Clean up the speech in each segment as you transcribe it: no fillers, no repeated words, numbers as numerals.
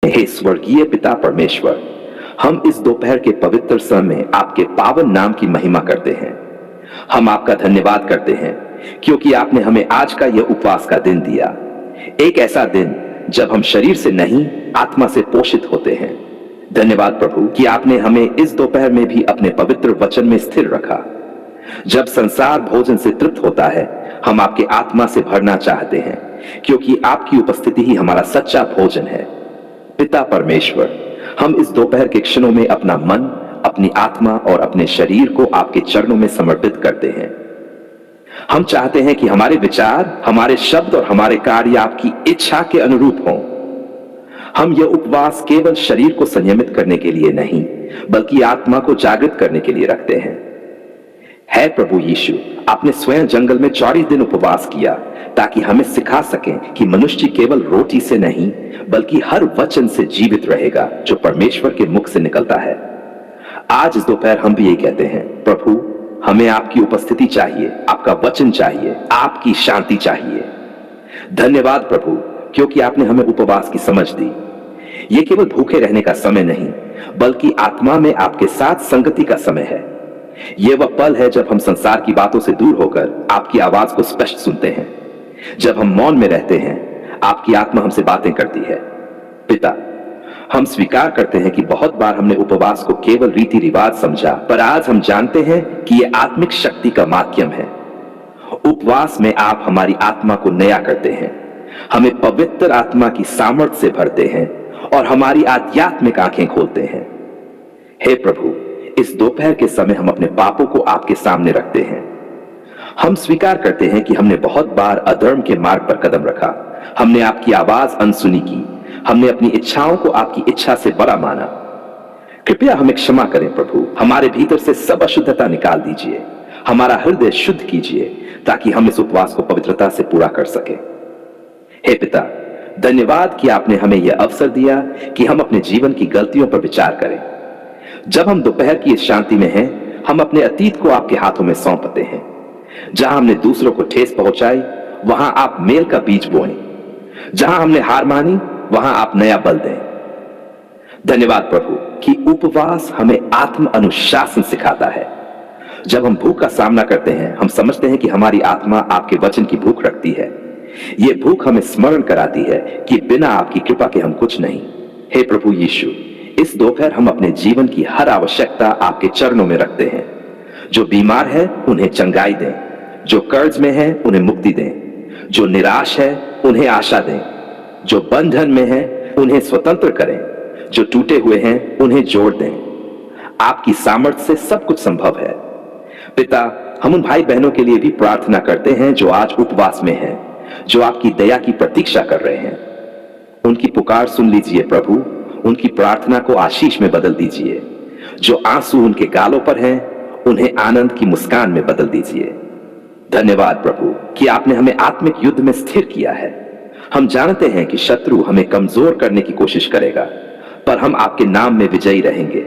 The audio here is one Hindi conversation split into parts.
हे स्वर्गीय पिता परमेश्वर, हम इस दोपहर के पवित्र समय में आपके पावन नाम की महिमा करते हैं। हम आपका धन्यवाद करते हैं क्योंकि आपने हमें आज का यह उपवास का दिन दिया, एक ऐसा दिन जब हम शरीर से नहीं आत्मा से पोषित होते हैं। धन्यवाद प्रभु कि आपने हमें इस दोपहर में भी अपने पवित्र वचन में स्थिर रखा। जब संसार भोजन से तृप्त होता है, हम आपके आत्मा से भरना चाहते हैं क्योंकि आपकी उपस्थिति ही हमारा सच्चा भोजन है। पिता परमेश्वर, हम इस दोपहर के क्षणों में अपना मन, अपनी आत्मा और अपने शरीर को आपके चरणों में समर्पित करते हैं। हम चाहते हैं कि हमारे विचार, हमारे शब्द और हमारे कार्य आपकी इच्छा के अनुरूप हों। हम यह उपवास केवल शरीर को संयमित करने के लिए नहीं, बल्कि आत्मा को जागृत करने के लिए रखते हैं। है प्रभु यीशु, आपने स्वयं जंगल में 40 दिन उपवास किया ताकि हमें सिखा सकें कि मनुष्य केवल रोटी से नहीं बल्कि हर वचन से जीवित रहेगा जो परमेश्वर के मुख से निकलता है। आज इस दोपहर हम भी यही कहते हैं, प्रभु हमें आपकी उपस्थिति चाहिए, आपका वचन चाहिए, आपकी शांति चाहिए। धन्यवाद प्रभु क्योंकि आपने हमें उपवास की समझ दी। ये केवल भूखे रहने का समय नहीं बल्कि आत्मा में आपके साथ संगति का समय है। यह वह पल है जब हम संसार की बातों से दूर होकर आपकी आवाज को स्पष्ट सुनते हैं। जब हम मौन में रहते हैं, आपकी आत्मा हमसे बातें करती है। पिता, हम स्वीकार करते हैं कि बहुत बार हमने उपवास को केवल रीति रिवाज समझा, पर आज हम जानते हैं कि यह आत्मिक शक्ति का माध्यम है। उपवास में आप हमारी आत्मा को नया करते हैं, हमें पवित्र आत्मा की सामर्थ्य से भरते हैं और हमारी आध्यात्मिक आंखें खोलते हैं। हे प्रभु, इस दोपहर के समय हम अपने पापों को आपके सामने रखते हैं। हम स्वीकार करते हैं कि हमने बहुत बार अधर्म के मार्ग पर कदम रखा, हमने आपकी आवाज अनसुनी की, हमने अपनी इच्छाओं को आपकी इच्छा से बड़ा माना। कृपया हमें क्षमा करें प्रभु, हमारे भीतर से सब अशुद्धता निकाल दीजिए, हमारा हृदय शुद्ध कीजिए ताकि हम इस उपवास को पवित्रता से पूरा कर सके। हे पिता, धन्यवाद कि आपने हमें यह अवसर दिया कि हम अपने जीवन की गलतियों पर विचार करें। जब हम दोपहर की इस शांति में हैं, हम अपने अतीत को आपके हाथों में सौंपते हैं। जहां हमने दूसरों को ठेस पहुंचाई, वहां आप मेल का बीज बोएं। जहां हमने हार मानी, वहां आप नया बल दें। धन्यवाद प्रभु कि उपवास हमें आत्म अनुशासन सिखाता है। जब हम भूख का सामना करते हैं, हम समझते हैं कि हमारी आत्मा आपके वचन की भूख रखती है। यह भूख हमें स्मरण कराती है कि बिना आपकी कृपा के हम कुछ नहीं। हे प्रभु यीशु, इस दोपहर हम अपने जीवन की हर आवश्यकता आपके चरणों में रखते हैं। जो बीमार है उन्हें चंगाई दें, जो कर्ज में है उन्हें मुक्ति दें, जो निराश है उन्हें आशा दें, जो बंधन में है उन्हें स्वतंत्र करें, जो टूटे हुए हैं उन्हें जोड़ दें। आपकी सामर्थ्य से सब कुछ संभव है। पिता, हम उन भाई बहनों के लिए भी प्रार्थना करते हैं जो आज उपवास में हैं, जो आपकी दया की प्रतीक्षा कर रहे हैं। उनकी पुकार सुन लीजिए प्रभु, उनकी प्रार्थना को आशीष में बदल दीजिए। जो आंसू उनके गालों पर हैं, उन्हें आनंद की मुस्कान में बदल दीजिए। धन्यवाद प्रभु कि आपने हमें आत्मिक युद्ध में स्थिर किया है। हम जानते हैं कि शत्रु हमें कमजोर करने की कोशिश करेगा, पर हम आपके नाम में विजयी रहेंगे।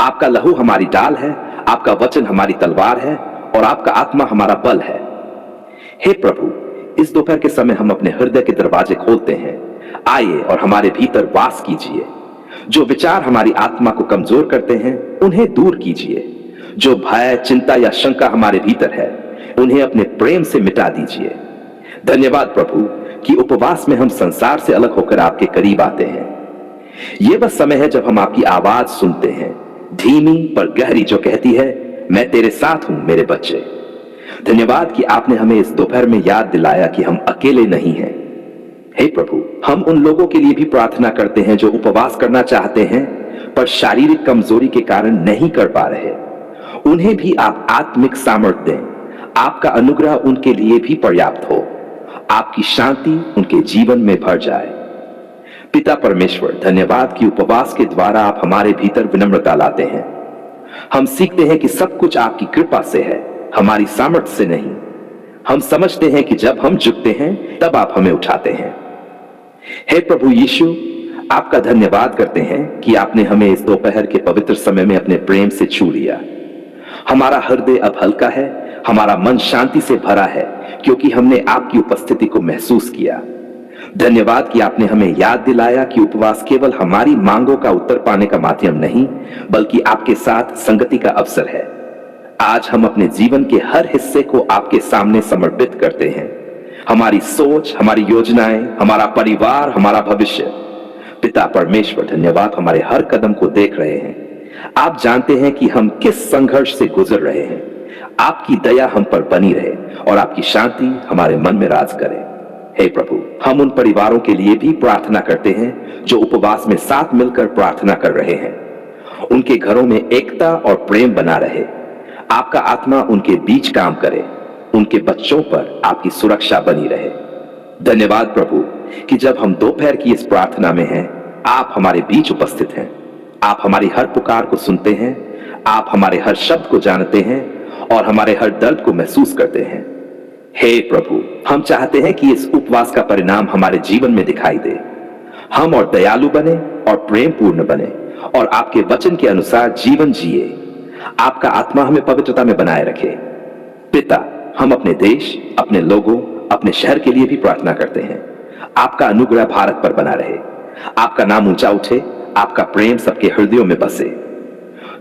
आपका लहू हमारी ढाल है, आपका वचन हमारी तलवार है और आपका आत्मा हमारा बल है। हे प्रभु, इस दोपहर के समय हम अपने हृदय के दरवाजे खोलते हैं। आइए और हमारे भीतर वास कीजिए। जो विचार हमारी आत्मा को कमजोर करते हैं, उन्हें दूर कीजिए। जो भय, चिंता या शंका हमारे भीतर है, उन्हें अपने प्रेम से मिटा दीजिए। धन्यवाद प्रभु कि उपवास में हम संसार से अलग होकर आपके करीब आते हैं। यह वह समय है जब हम आपकी आवाज सुनते हैं, धीमी पर गहरी, जो कहती है, मैं तेरे साथ हूं मेरे बच्चे। धन्यवाद कि आपने हमें इस दोपहर में याद दिलाया कि हम अकेले नहीं हैं। हे प्रभु, हम उन लोगों के लिए भी प्रार्थना करते हैं जो उपवास करना चाहते हैं पर शारीरिक कमजोरी के कारण नहीं कर पा रहे। उन्हें भी आप आत्मिक सामर्थ्य दें। आपका अनुग्रह उनके लिए भी पर्याप्त हो, आपकी शांति उनके जीवन में भर जाए। पिता परमेश्वर, धन्यवाद कि उपवास के द्वारा आप हमारे भीतर विनम्रता लाते हैं। हम सीखते हैं कि सब कुछ आपकी कृपा से है, हमारी सामर्थ्य से नहीं। हम समझते हैं कि जब हम झुकते हैं तब आप हमें उठाते हैं। हे प्रभु यीशु, आपका धन्यवाद करते हैं कि आपने हमें इस दोपहर के पवित्र समय में अपने प्रेम से छू लिया। हमारा हृदय अब हल्का है, हमारा मन शांति से भरा है क्योंकि हमने आपकी उपस्थिति को महसूस किया। धन्यवाद कि आपने हमें याद दिलाया कि उपवास केवल हमारी मांगों का उत्तर पाने का माध्यम नहीं, बल्कि आपके साथ संगति का अवसर है। आज हम अपने जीवन के हर हिस्से को आपके सामने समर्पित करते हैं। हमारी सोच, हमारी योजनाएं, हमारा परिवार, हमारा भविष्य। पिता परमेश्वर, धन्यवाद, हमारे हर कदम को देख रहे हैं। आप जानते हैं कि हम किस संघर्ष से गुजर रहे हैं। आपकी दया हम पर बनी रहे और आपकी शांति हमारे मन में राज करे। हे प्रभु, हम उन परिवारों के लिए भी प्रार्थना करते हैं जो उपवास में साथ मिलकर प्रार्थना कर रहे हैं। उनके घरों में एकता और प्रेम बना रहे। आपका आत्मा उनके बीच काम करे। उनके बच्चों पर आपकी सुरक्षा बनी रहे। धन्यवाद प्रभु कि जब हम दोपहर की इस प्रार्थना में हैं, आप हमारे बीच उपस्थित हैं। आप हमारी हर पुकार को सुनते हैं। आप हमारे हर शब्द को जानते हैं और हमारे हर दर्द को महसूस करते हैं। हे प्रभु, हम चाहते हैं कि इस उपवास का परिणाम हमारे जीवन में दिखाई दे। हम और दयालु बने और प्रेम पूर्ण बने और आपके वचन के अनुसार जीवन जिए। आपका आत्मा हमें पवित्रता में बनाए रखे। पिता, हम अपने देश, अपने लोगों, अपने शहर के लिए भी प्रार्थना करते हैं। आपका अनुग्रह भारत पर बना रहे। आपका नाम ऊंचा उठे। आपका प्रेम सबके हृदयों में बसे।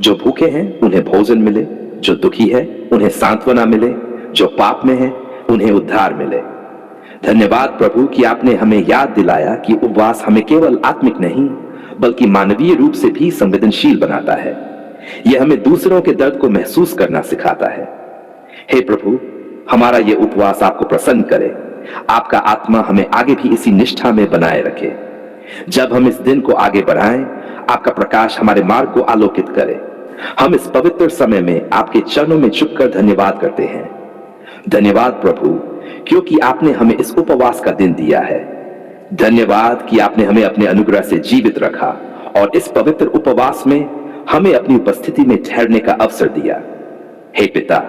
जो भूखे हैं उन्हें भोजन मिले, जो दुखी है उन्हें सांत्वना मिले, जो पाप में है उन्हें उद्धार मिले। धन्यवाद प्रभु कि आपने हमें याद दिलाया कि उपवास हमें केवल आत्मिक नहीं बल्कि मानवीय रूप से भी संवेदनशील बनाता है। यह हमें दूसरों के दर्द को महसूस करना सिखाता है। हे प्रभु, हमारा यह उपवास आपको प्रसन्न करे। आपका आत्मा हमें आगे भी इसी निष्ठा में बनाए रखे। जब हम इस दिन को आगे बढ़ाएं, आपका प्रकाश हमारे मार्ग को आलोकित करे। हम इस पवित्र समय में आपके चरणों में झुककर धन्यवाद करते हैं। धन्यवाद प्रभु क्योंकि आपने हमें इस उपवास का दिन दिया है। धन्यवाद कि आपने हमें अपने अनुग्रह से जीवित रखा और इस पवित्र उपवास में हमें अपनी उपस्थिति में ठहरने का अवसर दिया। हे पिता,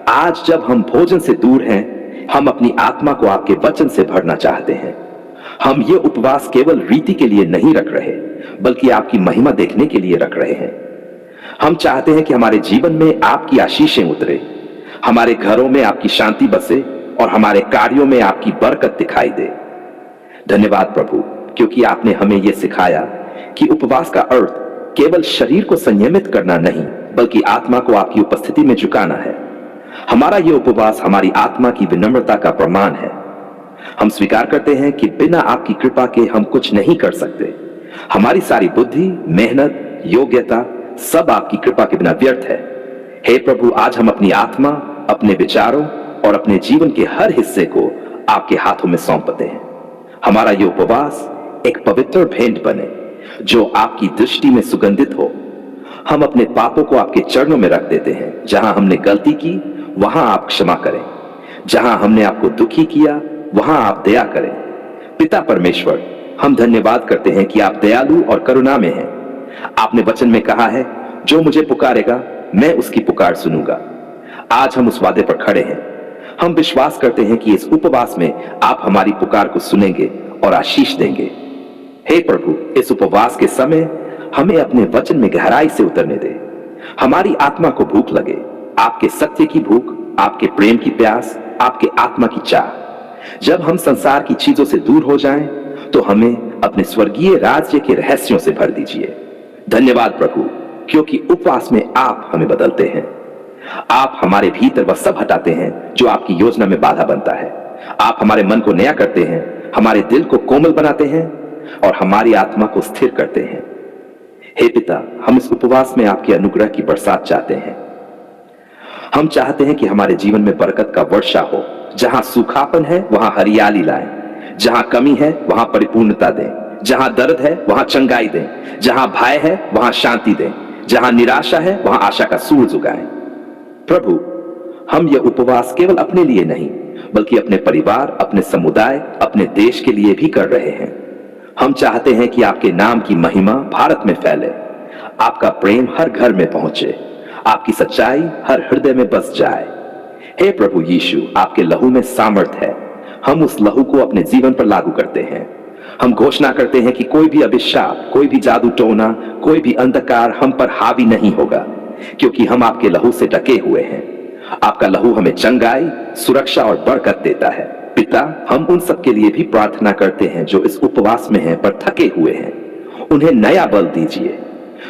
आज जब हम भोजन से दूर हैं, हम अपनी आत्मा को आपके वचन से भरना चाहते हैं। हम ये उपवास केवल रीति के लिए नहीं रख रहे बल्कि आपकी महिमा देखने के लिए रख रहे हैं। हम चाहते हैं कि हमारे जीवन में आपकी आशीषें उतरे, हमारे घरों में आपकी शांति बसे और हमारे कार्यों में आपकी बरकत दिखाई दे। धन्यवाद प्रभु क्योंकि आपने हमें यह सिखाया कि उपवास का अर्थ केवल शरीर को संयमित करना नहीं बल्कि आत्मा को आपकी उपस्थिति में झुकाना है। हमारा यह उपवास हमारी आत्मा की विनम्रता का प्रमाण है। हम स्वीकार करते हैं कि बिना आपकी कृपा के हम कुछ नहीं कर सकते। हमारी सारी बुद्धि, मेहनत, योग्यता सब आपकी कृपा के बिना व्यर्थ है। हे प्रभु, आज हम अपनी आत्मा, अपने विचारों और अपने जीवन के हर हिस्से को आपके हाथों में सौंपते हैं। हमारा यह उपवास एक पवित्र भेंट बने जो आपकी दृष्टि में सुगंधित हो। हम अपने पापों को आपके चरणों में रख देते हैं। जहां हमने गलती की वहां आप क्षमा करें। जहां हमने आपको दुखी किया वहां आप दया करें। पिता परमेश्वर, हम धन्यवाद करते हैं कि आप दयालु और करुणा में हैं। आपने वचन में कहा है, जो मुझे पुकारेगा मैं उसकी पुकार सुनूंगा। आज हम उस वादे पर खड़े हैं। हम विश्वास करते हैं कि इस उपवास में आप हमारी पुकार को सुनेंगे और आशीष देंगे। हे प्रभु, इस उपवास के समय हमें अपने वचन में गहराई से उतरने दे। हमारी आत्मा को भूख लगे, आपके सत्य की भूख, आपके प्रेम की प्यास, आपके आत्मा की चाह। जब हम संसार की चीजों से दूर हो जाएं, तो हमें अपने स्वर्गीय राज्य के रहस्यों से भर दीजिए। धन्यवाद प्रभु क्योंकि उपवास में आप हमें बदलते हैं। आप हमारे भीतर वह सब हटाते हैं जो आपकी योजना में बाधा बनता है। आप हमारे मन को नया करते हैं, हमारे दिल को कोमल बनाते हैं और हमारी आत्मा को स्थिर करते हैं। हे पिता, हम इस उपवास में आपके अनुग्रह की बरसात चाहते हैं। हम चाहते हैं कि हमारे जीवन में बरकत का वर्षा हो। जहां सूखापन है वहां हरियाली लाएं, जहां कमी है वहां परिपूर्णता दें, जहां दर्द है वहां चंगाई दें, जहां भय है वहां शांति दें, जहां निराशा है वहां आशा का सूरज उगाएं। प्रभु, हम यह उपवास केवल अपने लिए नहीं बल्कि अपने परिवार, अपने समुदाय, अपने देश के लिए भी कर रहे हैं। हम चाहते हैं कि आपके नाम की महिमा भारत में फैले, आपका प्रेम हर घर में पहुंचे, आपकी सच्चाई हर हृदय में बस जाए। हे प्रभु यीशु, आपके लहू में सामर्थ्य है। हम उस लहू को अपने जीवन पर लागू करते हैं। हम घोषणा करते हैं कि कोई भी अभिशाप, कोई भी जादू टोना, कोई भी अंधकार हम पर हावी नहीं होगा, क्योंकि हम आपके लहू से ढके हुए हैं। आपका लहू हमें चंगाई, सुरक्षा और बरकत देता है। पिता, हम उन सब के लिए भी प्रार्थना करते हैं जो इस उपवास में हैं पर थके हुए हैं। उन्हें नया बल दीजिए।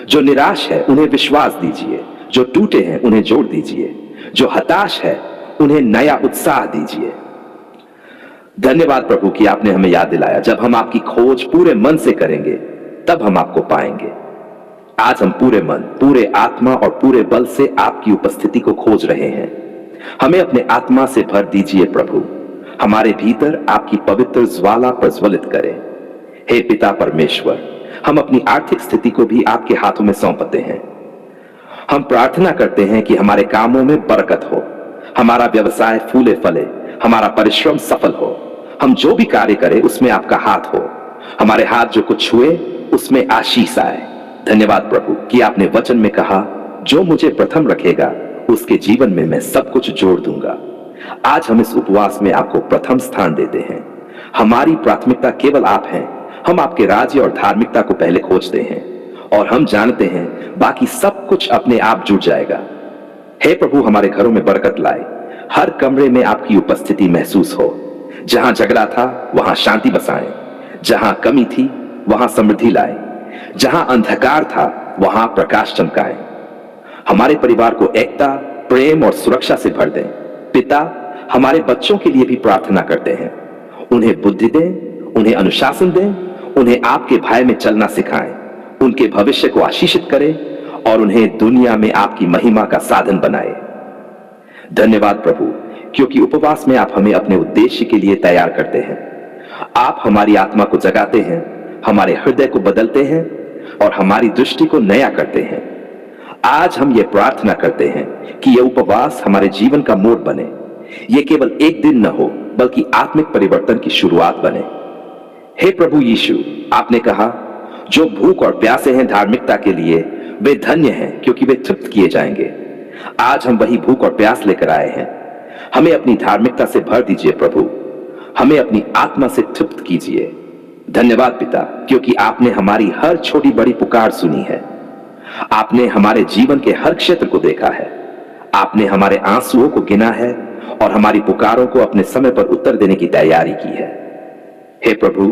जो निराश है उन्हें विश्वास दीजिए। जो टूटे हैं उन्हें जोड़ दीजिए। जो हताश है उन्हें नया उत्साह दीजिए। धन्यवाद प्रभु कि आपने हमें याद दिलाया, जब हम आपकी खोज पूरे मन से करेंगे तब हम आपको पाएंगे। आज हम पूरे मन, पूरे आत्मा और पूरे बल से आपकी उपस्थिति को खोज रहे हैं। हमें अपने आत्मा से भर दीजिए प्रभु। हमारे भीतर आपकी पवित्र ज्वाला प्रज्वलित करें। हे पिता परमेश्वर, हम अपनी आर्थिक स्थिति को भी आपके हाथों में सौंपते हैं। हम प्रार्थना करते हैं कि हमारे कामों में बरकत हो, हमारा व्यवसाय फूले फले, हमारा परिश्रम सफल हो। हम जो भी कार्य करें उसमें आपका हाथ हो। हमारे हाथ जो कुछ छुए उसमें आशीष आए। धन्यवाद प्रभु कि आपने वचन में कहा, जो मुझे प्रथम रखेगा उसके जीवन में मैं सब कुछ जोड़ दूंगा। आज हम इस उपवास में आपको प्रथम स्थान देते हैं। हमारी प्राथमिकता केवल आप हैं। हम आपके राज्य और धार्मिकता को पहले खोजते हैं और हम जानते हैं बाकी सब कुछ अपने आप जुड़ जाएगा। हे प्रभु, हमारे घरों में बरकत लाए। हर कमरे में आपकी उपस्थिति महसूस हो। जहां झगड़ा था वहां शांति बसाएं। जहां कमी थी वहां समृद्धि लाए। जहां अंधकार था वहां प्रकाश चमकाएं। हमारे परिवार को एकता, प्रेम और सुरक्षा से भर दें। पिता, हमारे बच्चों के लिए भी प्रार्थना करते हैं। उन्हें बुद्धि दें, उन्हें अनुशासन दें, उन्हें आपके भय में चलना सिखाएं। उनके भविष्य को आशीषित करें और उन्हें दुनिया में आपकी महिमा का साधन बनाए। धन्यवाद प्रभु, क्योंकि उपवास में आप हमें अपने उद्देश्य के लिए तैयार करते हैं। आप हमारी आत्मा को जगाते हैं, हमारे हृदय को बदलते हैं और हमारी दृष्टि को नया करते हैं। आज हम ये प्रार्थना करते हैं कि यह उपवास हमारे जीवन का मोड़ बने। यह केवल एक दिन न हो बल्कि आत्मिक परिवर्तन की शुरुआत बने। हे प्रभु यीशु, आपने कहा, जो भूख और प्यासे हैं धार्मिकता के लिए वे धन्य हैं क्योंकि वे तृप्त किए जाएंगे। आज हम वही भूख और प्यास लेकर आए हैं। हमें अपनी धार्मिकता से भर दीजिए प्रभु। हमें अपनी आत्मा से तृप्त कीजिए। धन्यवाद पिता, क्योंकि आपने हमारी हर छोटी बड़ी पुकार सुनी है। आपने हमारे जीवन के हर क्षेत्र को देखा है। आपने हमारे आंसुओं को गिना है और हमारी पुकारों को अपने समय पर उत्तर देने की तैयारी की है। हे प्रभु,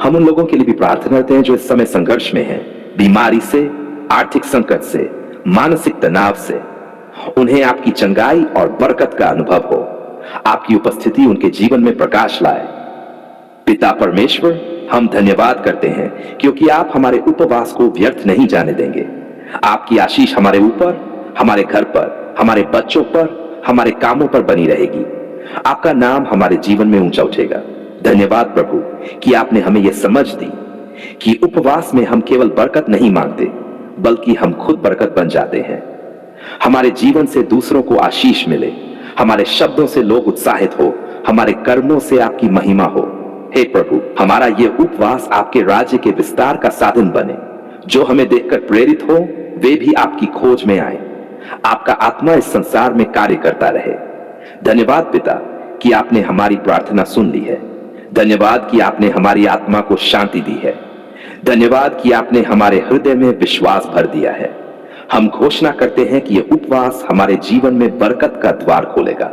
हम उन लोगों के लिए भी प्रार्थना करते हैं जो इस समय संघर्ष में हैं, बीमारी से, आर्थिक संकट से, मानसिक तनाव से। उन्हें आपकी चंगाई और बरकत का अनुभव हो। आपकी उपस्थिति उनके जीवन में प्रकाश लाए। पिता परमेश्वर, हम धन्यवाद करते हैं क्योंकि आप हमारे उपवास को व्यर्थ नहीं जाने देंगे। आपकी आशीष हमारे ऊपर, हमारे घर पर, हमारे बच्चों पर, हमारे कामों पर बनी रहेगी। आपका नाम हमारे जीवन में ऊंचा उठेगा। धन्यवाद प्रभु कि आपने हमें यह समझ दी कि उपवास में हम केवल बरकत नहीं मांगते बल्कि हम खुद बरकत बन जाते हैं। हमारे जीवन से दूसरों को आशीष मिले, हमारे शब्दों से लोग उत्साहित हो, हमारे कर्मों से आपकी महिमा हो। हे प्रभु, हमारा यह उपवास आपके राज्य के विस्तार का साधन बने। जो हमें देखकर प्रेरित हो वे भी आपकी खोज में आए। आपका आत्मा इस संसार में कार्य करता रहे। धन्यवाद पिता कि आपने हमारी प्रार्थना सुन ली है। धन्यवाद कि आपने हमारी आत्मा को शांति दी है। धन्यवाद कि आपने हमारे हृदय में विश्वास भर दिया है। हम घोषणा करते हैं कि यह उपवास हमारे जीवन में बरकत का द्वार खोलेगा।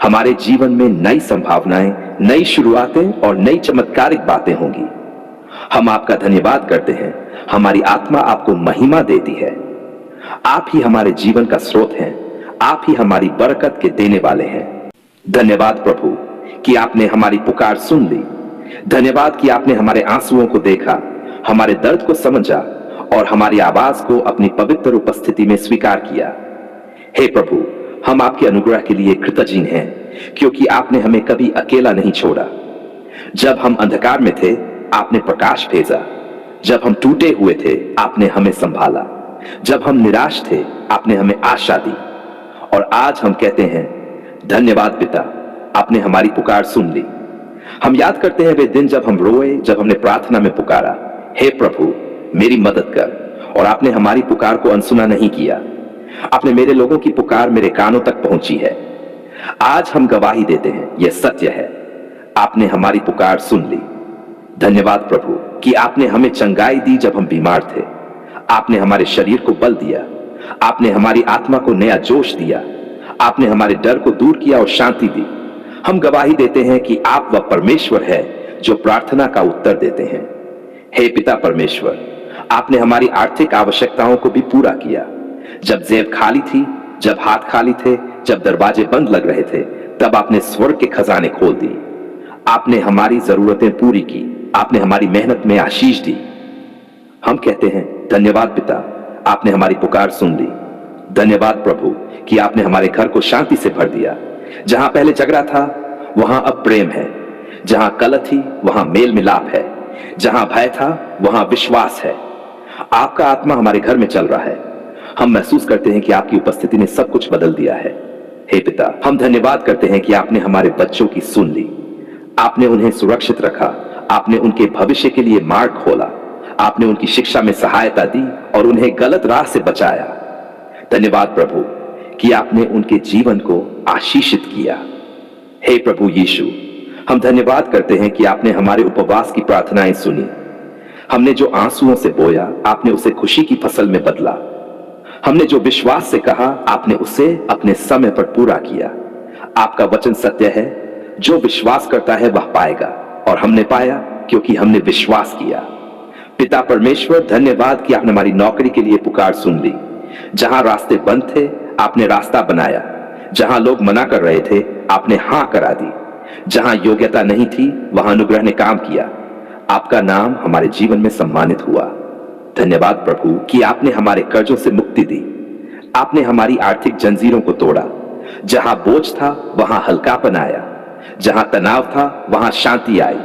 हमारे जीवन में नई संभावनाएं, नई शुरुआतें और नई चमत्कारिक बातें होंगी। हम आपका धन्यवाद करते हैं। हमारी आत्मा आपको महिमा देती है। आप ही हमारे जीवन का स्रोत हैं। आप ही हमारी बरकत के देने वाले हैं। धन्यवाद प्रभु कि आपने हमारी पुकार सुन ली। धन्यवाद कि आपने हमारे आंसुओं को देखा, हमारे दर्द को समझा और हमारी आवाज को अपनी पवित्र उपस्थिति में स्वीकार किया। हे प्रभु, हम आपके अनुग्रह के लिए कृतज्ञ हैं क्योंकि आपने हमें कभी अकेला नहीं छोड़ा। जब हम अंधकार में थे आपने प्रकाश भेजा। जब हम टूटे हुए थे आपने हमें संभाला। जब हम निराश थे आपने हमें आशा दी। और आज हम कहते हैं, धन्यवाद पिता, आपने हमारी पुकार सुन ली। हम याद करते हैं वे दिन जब हम रोए, जब हमने प्रार्थना में पुकारा, हे प्रभु मेरी मदद कर, और आपने हमारी पुकार को अनसुना नहीं किया। आपने मेरे लोगों की पुकार मेरे कानों तक पहुंची है। आज हम गवाही देते हैं, यह सत्य है, आपने हमारी पुकार सुन ली। धन्यवाद प्रभु कि आपने हमें चंगाई दी जब हम बीमार थे। आपने हमारे शरीर को बल दिया। आपने हमारी आत्मा को नया जोश दिया। आपने हमारे डर को दूर किया और शांति दी। हम गवाही देते हैं कि आप वह परमेश्वर है जो प्रार्थना का उत्तर देते हैं। हे पिता परमेश्वर, आपने हमारी आर्थिक आवश्यकताओं को भी पूरा किया। जब जेब खाली थी, जब हाथ खाली थे, जब दरवाजे बंद लग रहे थे, तब आपने स्वर्ग के खजाने खोल दी। आपने हमारी जरूरतें पूरी की। आपने हमारी मेहनत में आशीष दी। हम कहते हैं धन्यवाद पिता, आपने हमारी पुकार सुन ली। धन्यवाद प्रभु कि आपने हमारे घर को शांति से भर दिया। जहां पहले झगड़ा था वहां अब प्रेम है। जहां कलह थी वहां मेल मिलाप है। जहां भय था वहां विश्वास है। आपका आत्मा हमारे घर में चल रहा है। हम महसूस करते हैं कि आपकी उपस्थिति ने सब कुछ बदल दिया है। हे पिता, हम धन्यवाद करते हैं कि आपने हमारे बच्चों की सुन ली। आपने उन्हें सुरक्षित रखा। आपने उनके भविष्य के लिए मार्ग खोला। आपने उनकी शिक्षा में सहायता दी और उन्हें गलत राह से बचाया। धन्यवाद प्रभु कि आपने उनके जीवन को आशीषित किया। हे प्रभु यीशु, हम धन्यवाद करते हैं कि आपने हमारे उपवास की प्रार्थनाएं सुनी। हमने जो आंसुओं से बोया, आपने उसे खुशी की फसल में बदला। हमने जो विश्वास से कहा, आपने उसे अपने समय पर पूरा किया। आपका वचन सत्य है। जो विश्वास करता है वह पाएगा, और हमने पाया क्योंकि हमने विश्वास किया। पिता परमेश्वर, धन्यवाद कि आपने हमारी नौकरी के लिए पुकार सुन ली। जहां रास्ते बंद थे, आपने रास्ता बनाया। जहां लोग मना कर रहे थे, आपने हां करा दी। जहां योग्यता नहीं थी, वहां अनुग्रह ने काम किया। आपका नाम हमारे जीवन में सम्मानित हुआ। धन्यवाद प्रभु कि आपने हमारे कर्जों से मुक्ति दी। आपने हमारी आर्थिक जंजीरों को तोड़ा। जहां बोझ था वहां हल्कापन आया। जहां तनाव था वहां शांति आई।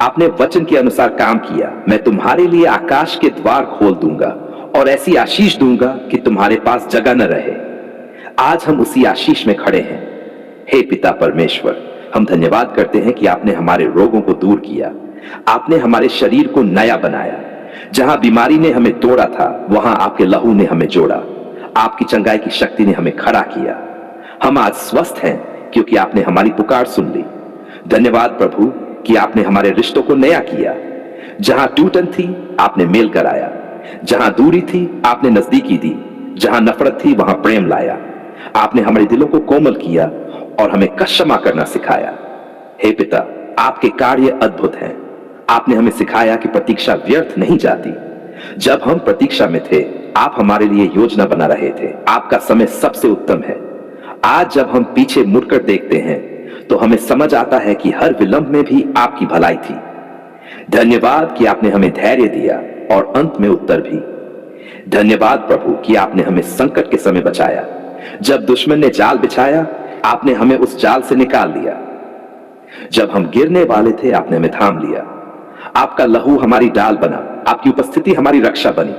आपने वचन के अनुसार काम किया। मैं तुम्हारे लिए आकाश के द्वार खोल दूंगा और ऐसी आशीष दूंगा कि तुम्हारे पास जगह न रहे। आज हम उसी आशीष में खड़े हैं। हे पिता परमेश्वर, हम धन्यवाद करते हैं कि आपने हमारे रोगों को दूर किया। आपने हमारे शरीर को नया बनाया। जहां बीमारी ने हमें तोड़ा था, वहां आपके लहू ने हमें जोड़ा। आपकी चंगाई की शक्ति ने हमें खड़ा किया। हम आज स्वस्थ हैं क्योंकि आपने हमारी पुकार सुन ली। धन्यवाद प्रभु कि आपने हमारे रिश्तों को नया किया। जहां टूटन थी, आपने मेल कराया। जहां दूरी थी, आपने नजदीकी दी। जहां नफरत थी, वहां प्रेम लाया। आपने हमारे दिलों को कोमल किया और हमें क्षमा करना सिखाया। हे पिता, आपके कार्य अद्भुत हैं। आपने हमें सिखाया कि प्रतीक्षा व्यर्थ नहीं जाती। जब हम प्रतीक्षा में थे, आप हमारे लिए योजना बना रहे थे। आपका समय सबसे उत्तम है। आज जब हम पीछे मुड़कर देखते हैं तो हमें समझ आता है कि हर विलंब में भी आपकी भलाई थी। धन्यवाद कि आपने हमें धैर्य दिया और अंत में उत्तर भी। धन्यवाद प्रभु कि आपने हमें संकट के समय बचाया। जब दुश्मन ने जाल बिछाया, आपने हमें उस जाल से निकाल लिया। जब हम गिरने वाले थे, आपने हमें थाम लिया। आपका लहू हमारी डाल बना। आपकी उपस्थिति हमारी रक्षा बनी।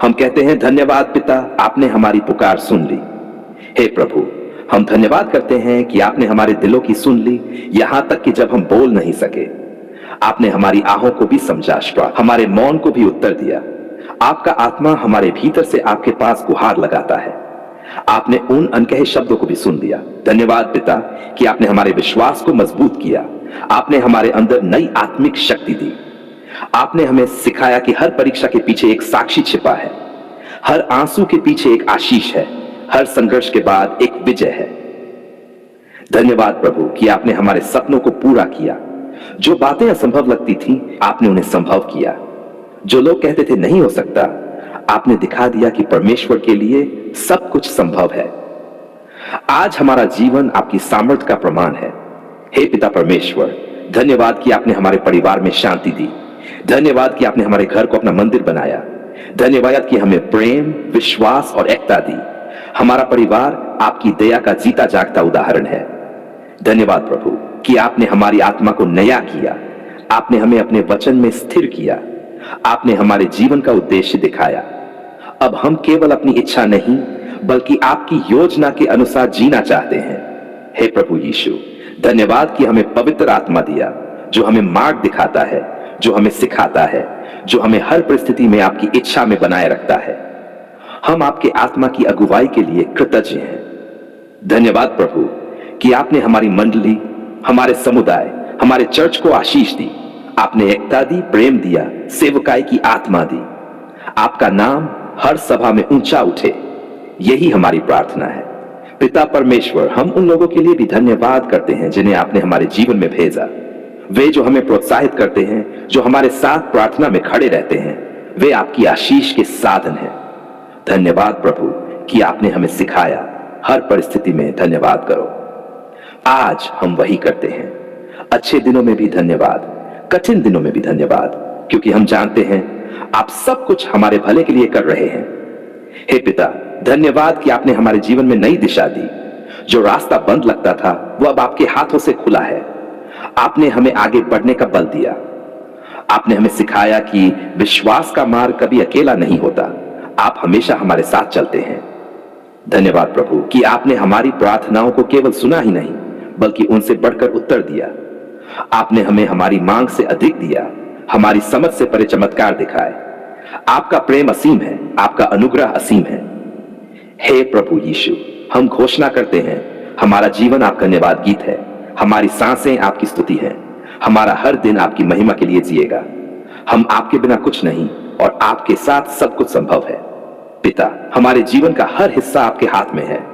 हम कहते हैं धन्यवाद पिता, आपने हमारी पुकार सुन ली। हे प्रभु, हम धन्यवाद करते हैं कि आपने हमारे दिलों की सुन ली, यहां तक कि जब हम बोल नहीं सके। आपने हमारी आहों को भी समझा, हमारे मौन को भी उत्तर दिया। आपका आत्मा हमारे भीतर से आपके पास गुहार लगाता है। आपने उन अनकहे शब्दों को भी सुन लिया। धन्यवाद पिता कि आपने हमारे विश्वास को मजबूत किया। आपने हमारे अंदर नई आत्मिक शक्ति दी। आपने हमें सिखाया कि हर परीक्षा के पीछे एक साक्षी छिपा है। हर आंसू के पीछे एक आशीष है। हर संघर्ष के बाद एक विजय है। धन्यवाद प्रभु कि आपने हमारे सपनों को पूरा किया। जो बातें असंभव लगती थीं, आपने उन्हें संभव किया। जो लोग कहते थे नहीं हो सकता, आपने दिखा दिया कि परमेश्वर के लिए सब कुछ संभव है। आज हमारा जीवन आपकी सामर्थ्य का प्रमाण है। हे पिता परमेश्वर, धन्यवाद कि आपने हमारे परिवार में शांति दी। धन्यवाद कि आपने हमारे घर को अपना मंदिर बनाया। धन्यवाद कि हमें प्रेम, विश्वास और एकता दी। हमारा परिवार आपकी दया का जीता जागता उदाहरण है। धन्यवाद प्रभु कि आपने हमारी आत्मा को नया किया। आपने हमें अपने वचन में स्थिर किया। आपने हमारे जीवन का उद्देश्य दिखाया। अब हम केवल अपनी इच्छा नहीं, बल्कि आपकी योजना के अनुसार जीना चाहते हैं। हे प्रभु यीशु, धन्यवाद कि हमें पवित्र आत्मा दिया, जो हमें मार्ग दिखाता है, जो हमें सिखाता है, जो हमें हर परिस्थिति में आपकी इच्छा में बनाए रखता है। हम आपके आत्मा की अगुवाई के लिए कृतज्ञ हैं। धन्यवाद प्रभु कि आपने हमारी मंडली, हमारे समुदाय, हमारे चर्च को आशीष दी। आपने एकता दी, प्रेम दिया, सेवकाई की आत्मा दी। आपका नाम हर सभा में ऊंचा उठे, यही हमारी प्रार्थना है। पिता परमेश्वर, हम उन लोगों के लिए भी धन्यवाद करते हैं जिन्हें आपने हमारे जीवन में भेजा। वे जो हमें प्रोत्साहित करते हैं, जो हमारे साथ प्रार्थना में खड़े रहते हैं, वे आपकी आशीष के साधन हैं। धन्यवाद प्रभु कि आपने हमें सिखाया हर परिस्थिति में धन्यवाद करो। आज हम वही करते हैं। अच्छे दिनों में भी धन्यवाद, कठिन दिनों में भी धन्यवाद, क्योंकि हम जानते हैं आप सब कुछ हमारे भले के लिए कर रहे हैं। हे पिता, धन्यवाद कि आपने हमारे जीवन में नई दिशा दी। जो रास्ता बंद लगता था वो अब आपके हाथों से खुला है। आपने हमें आगे बढ़ने का बल दिया। आपने हमें सिखाया कि विश्वास का मार्ग कभी अकेला नहीं होता, आप हमेशा हमारे साथ चलते हैं। धन्यवाद प्रभु कि आपने हमारी प्रार्थनाओं को केवल सुना ही नहीं बल्कि उनसे बढ़कर उत्तर दिया। आपने हमें हमारी मांग से अधिक दिया, हमारी समझ से परे चमत्कार दिखाए। आपका प्रेम असीम है, आपका अनुग्रह असीम है। हे प्रभु यीशु, हम घोषणा करते हैं हमारा जीवन आपका धन्यवाद गीत है, हमारी सांसें आपकी स्तुति है, हमारा हर दिन आपकी महिमा के लिए जिएगा। हम आपके बिना कुछ नहीं और आपके साथ सब कुछ संभव है। पिता, हमारे जीवन का हर हिस्सा आपके हाथ में है।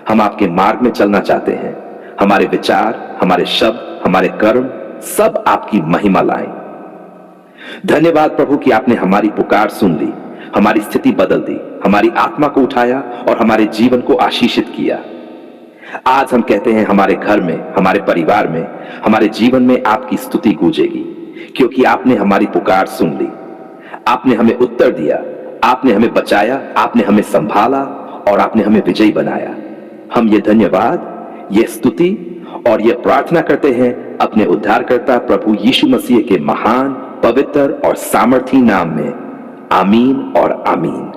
हम आपके मार्ग में चलना चाहते हैं। हमारे विचार, हमारे शब्द, हमारे कर्म सब आपकी महिमा लाएं। धन्यवाद प्रभु कि आपने हमारी पुकार सुन ली, हमारी स्थिति बदल दी, हमारी आत्मा को उठाया और हमारे जीवन को आशीषित किया। आज हम कहते हैं हमारे घर में, हमारे परिवार में, हमारे जीवन में आपकी स्तुति गूंजेगी, क्योंकि आपने हमारी पुकार सुन ली। आपने हमें उत्तर दिया, आपने हमें बचाया, आपने हमें संभाला और आपने हमें विजयी बनाया। हम ये धन्यवाद, ये स्तुति और ये प्रार्थना करते हैं अपने उद्धारकर्ता प्रभु यीशु मसीह के महान, पवित्र और सामर्थी नाम में। आमीन और आमीन।